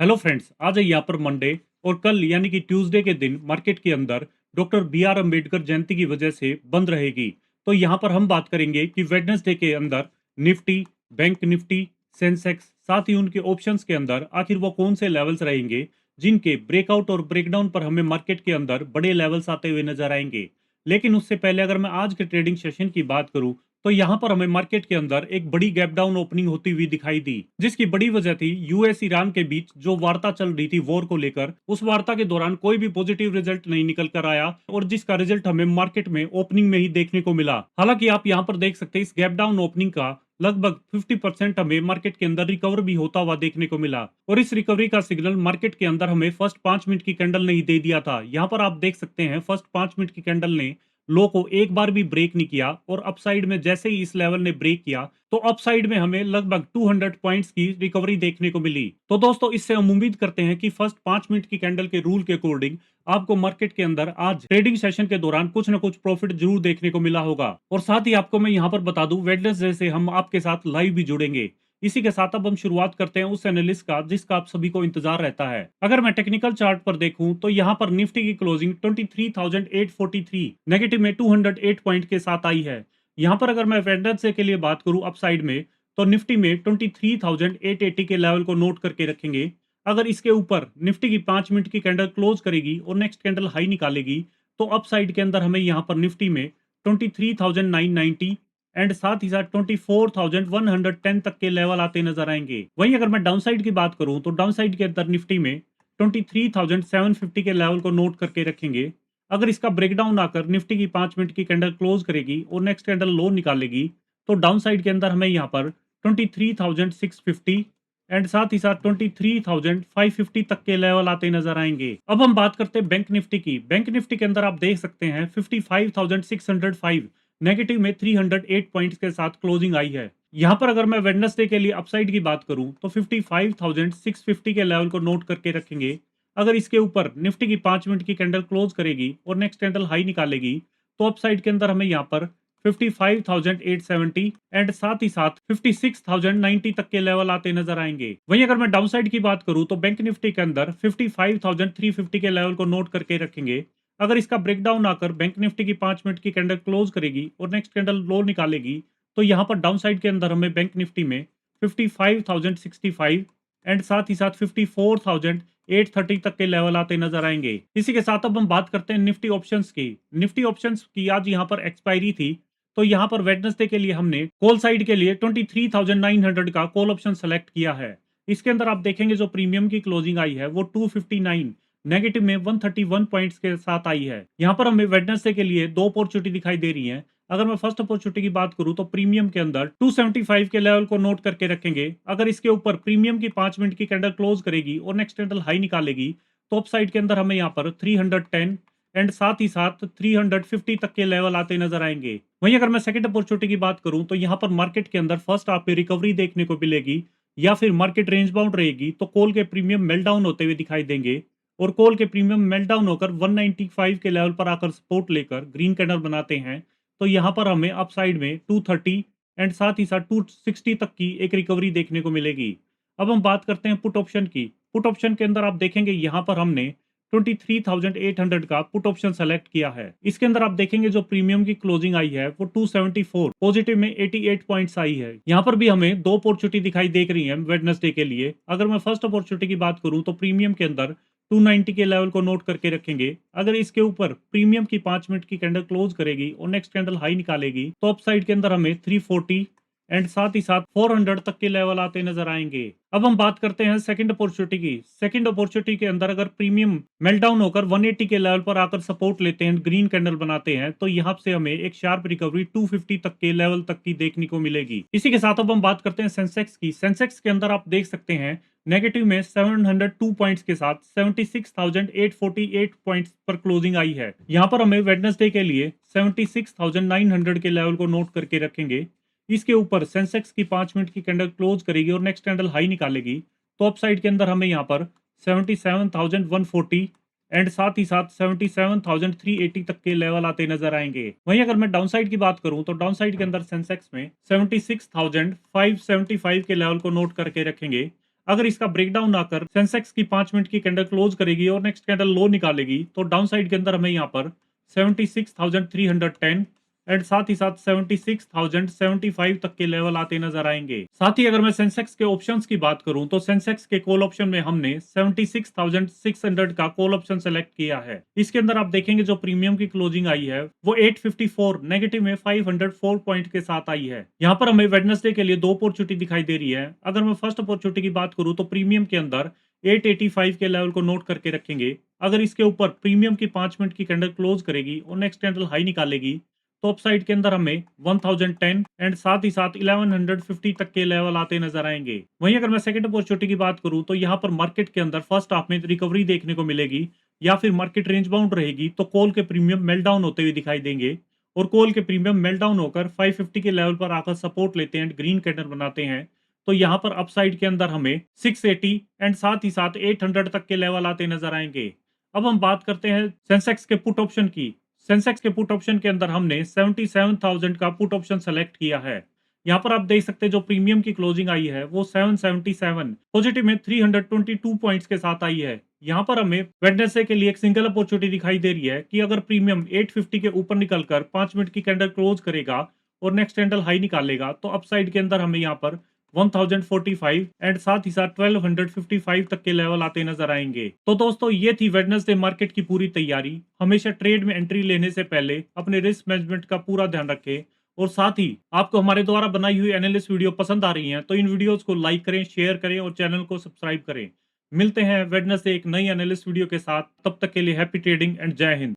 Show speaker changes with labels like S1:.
S1: Hello friends, आज है यहाँ पर मंडे और कल यानी कि ट्यूसडे के दिन मार्केट के अंदर डॉक्टर बी आर अम्बेडकर जयंती की वजह से बंद रहेगी। तो यहाँ पर हम बात करेंगे कि वेडनेसडे के अंदर निफ्टी, बैंक निफ्टी, सेंसेक्स साथ ही उनके ऑप्शंस के अंदर आखिर वो कौन से लेवल्स रहेंगे जिनके ब्रेकआउट और ब्रेकडाउन पर हमें मार्केट के अंदर बड़े लेवल्स आते हुए नजर आएंगे। लेकिन उससे पहले अगर मैं आज के ट्रेडिंग सेशन की बात करूं तो यहां पर हमें मार्केट के अंदर एक बड़ी गैप डाउन ओपनिंग होती हुई दिखाई दी, जिसकी बड़ी वजह थी यूएस ईरान के बीच जो वार्ता चल रही थी वॉर को लेकर। उस वार्ता के दौरान कोई भी पॉजिटिव रिजल्ट नहीं निकल कर आया और जिसका रिजल्ट हमें मार्केट में ओपनिंग में ही देखने को मिला। हालांकि आप यहां पर देख सकते हैं इस गैप डाउन ओपनिंग का लगभग 50% हमें मार्केट के अंदर रिकवर भी होता हुआ देखने को मिला और इस रिकवरी का सिग्नल मार्केट के अंदर हमें फर्स्ट 5 मिनट की कैंडल ने ही दे दिया था। यहां पर आप देख सकते हैं फर्स्ट 5 मिनट की कैंडल ने लो को एक बार भी ब्रेक नहीं किया और अपसाइड में जैसे ही इस लेवल ने ब्रेक किया तो अपसाइड में हमें लगभग 200 पॉइंट्स की रिकवरी देखने को मिली। तो दोस्तों, इससे हम उम्मीद करते हैं कि फर्स्ट 5 मिनट की कैंडल के रूल के अकॉर्डिंग आपको मार्केट के अंदर आज ट्रेडिंग सेशन के दौरान कुछ ना कुछ प्रॉफिट जरूर देखने को मिला होगा। और साथ ही आपको मैं यहाँ पर बता दूं, वेडनेसडे से हम आपके साथ लाइव भी जुड़ेंगे। इसी के साथ अब हम शुरुआत करते हैं उस एनालिस्ट का जिसका आप सभी को इंतजार रहता है। अगर मैं टेक्निकल चार्ट पर देखूं तो यहाँ पर निफ्टी की क्लोजिंग 23,843 नेगेटिव में 208 पॉइंट के साथ आई है। यहाँ पर अगर मैं वेडनेसडे के लिए बात करूं अपसाइड में तो निफ्टी में 23,880 के लेवल को नोट करके रखेंगे। अगर इसके ऊपर निफ्टी की 5 मिनट की कैंडल क्लोज करेगी और नेक्स्ट कैंडल हाई निकालेगी तो अपसाइड के अंदर हमें यहाँ पर निफ्टी में 23,990 एंड साथ ही साथ 24,110 तक के लेवल आते नजर आएंगे। वहीं अगर मैं डाउनसाइड की बात करूं तो डाउनसाइड के अंदर निफ्टी में 23,750 के लेवल को नोट करके रखेंगे। अगर इसका ब्रेकडाउन आकर निफ्टी की 5 मिनट की कैंडल क्लोज करेगी और नेक्स्ट कैंडल लो निकालेगी तो डाउनसाइड के अंदर हमें यहाँ पर 23,650 एंड साथ ही साथ 23,550 तक के लेवल आते नजर आएंगे। अब हम बात करते हैं बैंक निफ्टी की। बैंक निफ्टी के अंदर आप देख सकते हैं 55,605 नेगेटिव में 308 पॉइंट्स के साथ क्लोजिंग आई है। यहां पर अगर मैं वेडनेसडे के लिए अपसाइड की बात करूं तो 55,650 के लेवल को नोट करके रखेंगे। अगर इसके ऊपर निफ्टी की 5 मिनट की कैंडल क्लोज करेगी और नेक्स्ट कैंडल हाई निकालेगी तो अपसाइड के अंदर हमें यहाँ पर 55,870 एंड साथ ही साथ 56,090 तक के लेवल आते नजर आएंगे। वहीं अगर मैं डाउनसाइड की बात करूं तो बैंक निफ्टी के अंदर 55,350 के लेवल को नोट करके रखेंगे। अगर इसका ब्रेकडाउन आकर बैंक निफ्टी की 5 मिनट की कैंडल क्लोज करेगी और नेक्स्ट कैंडल लो निकालेगी तो यहाँ पर डाउन साइड के अंदर हमें बैंक निफ्टी में 55,065 एंड साथ ही साथ 54,830 तक के लेवल आते नजर आएंगे। इसी के साथ अब हम बात करते हैं निफ्टी ऑप्शंस की। निफ्टी ऑप्शंस की आज यहाँ पर एक्सपायरी थी तो यहाँ पर वेडनेसडे के लिए हमने कॉल साइड के लिए 23,900 का कॉल ऑप्शन सेलेक्ट किया है। इसके अंदर आप देखेंगे जो प्रीमियम की क्लोजिंग आई है वो 259 नेगेटिव में 131 पॉइंट्स के साथ आई है। यहाँ पर हमें वेडनेसडे के लिए दो अपॉर्चुनिटी दिखाई दे रही हैं। अगर मैं फर्स्ट अपॉर्चुनिटी की बात करूं तो प्रीमियम के अंदर 275 के लेवल को नोट करके रखेंगे। अगर इसके ऊपर प्रीमियम की 5 मिनट की कैंडल क्लोज करेगी और नेक्स्ट कैंडल हाई निकालेगी तो अप साइड के अंदर हमें यहाँ पर 310 एंड साथ ही साथ 350 तक के लेवल आते नजर आएंगे। वहीं अगर मैं सेकंड अपॉर्चुनिटी की बात करूं तो यहाँ पर मार्केट के अंदर फर्स्ट हाफ पे रिकवरी देखने को मिलेगी या फिर मार्केट रेंज बाउंड रहेगी तो कॉल के प्रीमियम मेल्टडाउन होते हुए दिखाई देंगे और कॉल के प्रीमियम मेल्टडाउन होकर 195 के लेवल पर आकर सपोर्ट लेकर ग्रीन कैंडल बनाते हैं तो यहाँ पर हमें अपसाइड में 230 एंड साथ ही साथ 260 तक की एक रिकवरी देखने को मिलेगी। अब हम बात करते हैं पुट ऑप्शन की। पुट ऑप्शन के अंदर आप देखेंगे यहाँ पर हमने 23,800 का पुट ऑप्शन सेलेक्ट किया है। इसके अंदर आप देखेंगे जो प्रीमियम की क्लोजिंग आई है वो 274 पॉजिटिव में 88 पॉइंट्स आई है। यहाँ पर भी हमें दो अपॉर्चुनिटी दिखाई देख रही है वेडनेसडे के लिए। अगर मैं फर्स्ट अपॉर्चुनिटी की बात करूं तो प्रीमियम के अंदर 290 के लेवल को नोट करके रखेंगे। अगर इसके ऊपर प्रीमियम की 5 मिनट की कैंडल क्लोज करेगी और नेक्स्ट कैंडल हाई निकालेगी तो अप साइड के अंदर हमें 340 एंड साथ ही साथ 400 तक के लेवल आते नजर आएंगे। अब हम बात करते हैं सेकंड अपॉर्चुनिटी की। सेकंड अपॉर्चुनिटी के अंदर अगर प्रीमियम मेल्टडाउन होकर 180 के लेवल पर आकर सपोर्ट लेते हैं, ग्रीन कैंडल बनाते हैं तो यहाँ से हमें एक शार्प रिकवरी 250 तक के लेवल तक की देखने को मिलेगी। इसी के साथ अब हम बात करते हैं सेंसेक्स की। सेंसेक्स के अंदर आप देख सकते हैं नेगेटिव में 702 पॉइंट्स के साथ 76,848 पॉइंट्स पर क्लोजिंग आई है। यहाँ पर हमें वेडनेसडे के लिए 76,900 के लेवल को नोट करके रखेंगे। इसके ऊपर सेंसेक्स की 5 मिनट की कैंडल क्लोज करेगी और नेक्स्ट कैंडल हाई निकालेगी तो अप साइड के अंदर हमें यहाँ पर 77,140 एंड साथ ही साथ 77,380 तक के लेवल आते नजर आएंगे। वहीं अगर मैं डाउन साइड की बात करूं तो डाउन साइड के अंदर सेंसेक्स में 76,575 के लेवल को नोट करके रखेंगे। अगर इसका ब्रेकडाउन आकर सेंसेक्स की 5 मिनट की कैंडल क्लोज करेगी और नेक्स्ट कैंडल लो निकालेगी तो डाउन साइड के अंदर हमें यहाँ पर 76,310 एंड साथ ही साथ 76,075 तक के लेवल आते नजर आएंगे। साथ ही अगर मैं सेंसेक्स के ऑप्शंस की बात करूं तो सेंसेक्स के कॉल ऑप्शन में हमने 76,600 का कॉल ऑप्शन सेलेक्ट किया है। इसके अंदर आप देखेंगे जो प्रीमियम की क्लोजिंग आई है वो 854 नेगेटिव में 504 पॉइंट के साथ आई है। यहाँ पर हमें वेडनेसडे के लिए दो अपॉर्चुनिटी दिखाई दे रही है। अगर मैं फर्स्ट अपॉर्चुनिटी की बात करूं तो प्रीमियम के अंदर 885 के लेवल को नोट करके रखेंगे। अगर इसके ऊपर प्रीमियम की 5 मिनट की कैंडल क्लोज करेगी और नेक्स्ट कैंडल हाई निकालेगी तो अपसाइड के अंदर हमें 1010 एंड साथ ही साथ 1150 तक के लेवल आते नजर आएंगे। वहीं अगर मैं सेकंड अपॉर्चुनिटी की बात करूं तो यहाँ पर मार्केट के अंदर फर्स्ट हाफ में रिकवरी देखने को मिलेगी या फिर मार्केट रेंज बाउंड रहेगी तो कॉल के प्रीमियम मेल्टडाउन होते हुए दिखाई देंगे और कॉल के प्रीमियम मेल्टडाउन होकर 550 के लेवल पर आकर सपोर्ट लेते हैं, ग्रीन कैंडल बनाते हैं तो यहाँ पर अपसाइड के अंदर हमें 680 एंड साथ ही साथ 800 तक के लेवल आते नजर आएंगे। अब हम बात करते हैं सेंसेक्स के पुट ऑप्शन की। सेंसेक्स के पुट ऑप्शन के अंदर हमने 77,000 का पुट ऑप्शन सेलेक्ट किया है। यहाँ पर आप देख सकते हैं जो प्रीमियम की क्लोजिंग आई है वो 777 पॉजिटिव में 322 पॉइंट्स के साथ आई है। यहाँ पर हमें वेडनेसडे के लिए एक सिंगल अपॉर्चुनिटी दिखाई दे रही है कि अगर प्रीमियम 850 के ऊपर निकलकर 5 मिनट की कैंडल क्लोज करेगा और नेक्स्ट कैंडल हाई निकालेगा तो अपसाइड के अंदर हमें यहाँ पर 1045 एंड साथ ही साथ 1255 तक के लेवल आते नजर आएंगे। तो दोस्तों ये थी वेडनेसडे मार्केट की पूरी तैयारी। हमेशा ट्रेड में एंट्री लेने से पहले अपने रिस्क मैनेजमेंट का पूरा ध्यान रखें और साथ ही आपको हमारे द्वारा बनाई हुई एनालिस्ट वीडियो पसंद आ रही हैं तो इन वीडियोस को लाइक करें, शेयर करें और चैनल को सब्सक्राइब करें। मिलते हैं वेडनेसडे एक नई एनालिस्ट वीडियो के साथ। तब तक के लिए हैप्पी ट्रेडिंग एंड जय हिंद।